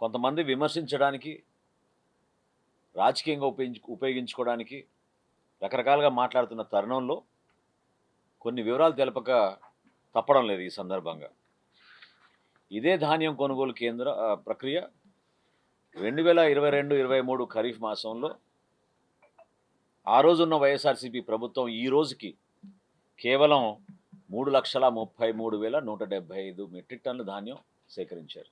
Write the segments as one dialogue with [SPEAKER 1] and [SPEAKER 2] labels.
[SPEAKER 1] కొంతమంది విమర్శించడానికి, రాజకీయంగా ఉపయోగించుకోవడానికి రకరకాలుగా మాట్లాడుతున్న తరుణంలో కొన్ని వివరాలు తెలపక తప్పడం లేదు ఈ సందర్భంగా. ఇదే ధాన్యం కొనుగోలు ప్రక్రియ 2022-23 ఖరీఫ్ మాసంలో ఆ రోజున్న వైఎస్ఆర్సీపీ ప్రభుత్వం ఈ రోజుకి కేవలం 3,33,175 మెట్రిక్ టన్నుల ధాన్యం సేకరించారు.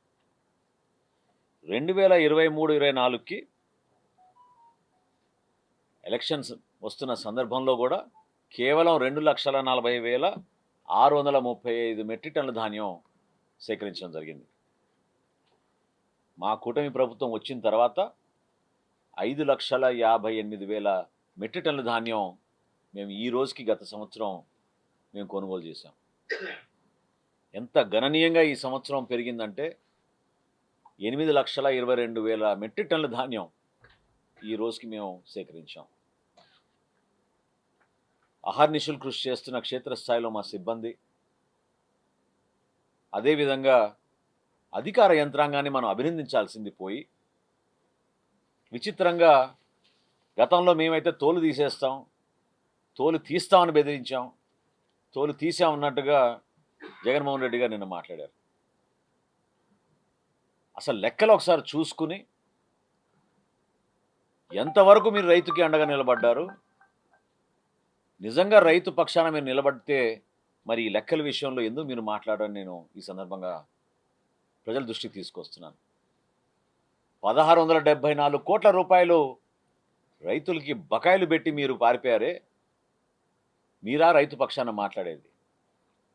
[SPEAKER 1] 2023-24కి ఎలక్షన్స్ వస్తున్న సందర్భంలో కూడా కేవలం 2,40,635 మెట్రిక్ టన్నుల ధాన్యం సేకరించడం జరిగింది. మా కూటమి ప్రభుత్వం వచ్చిన తర్వాత 5,58,000 మెట్రిక్ టన్నుల ధాన్యం మేము ఈ రోజుకి గత సంవత్సరం మేము కొనుగోలు చేశాం. ఎంత గణనీయంగా ఈ సంవత్సరం పెరిగిందంటే 8,22,000 మెట్రిక్ టన్నుల ధాన్యం ఈ రోజుకి మేము సేకరించాం. అహర్నిశలు కృషి చేస్తున్న క్షేత్రస్థాయిలో మా సిబ్బంది, అదేవిధంగా అధికార యంత్రాంగాన్ని మనం అభినందించాల్సింది పోయి, విచిత్రంగా గతంలో మేమైతే తోలు తీసేస్తాం, తోలు తీస్తామని బెదిరించాం, తోలు తీసామన్నట్టుగా జగన్మోహన్ రెడ్డి గారు నిన్న మాట్లాడారు. అసలు లెక్కలు ఒకసారి చూసుకుని ఎంతవరకు మీరు రైతుకి అండగా నిలబడ్డారు, నిజంగా రైతు పక్షాన మీరు నిలబడితే మరి ఈ లెక్కల విషయంలో ఎందుకు మీరు మాట్లాడని నేను ఈ సందర్భంగా ప్రజల దృష్టికి తీసుకొస్తున్నాను. 1,674 కోట్ల రూపాయలు రైతులకి బకాయిలు పెట్టి మీరు పారిపోయారే, మీరా రైతు పక్షాన మాట్లాడేది?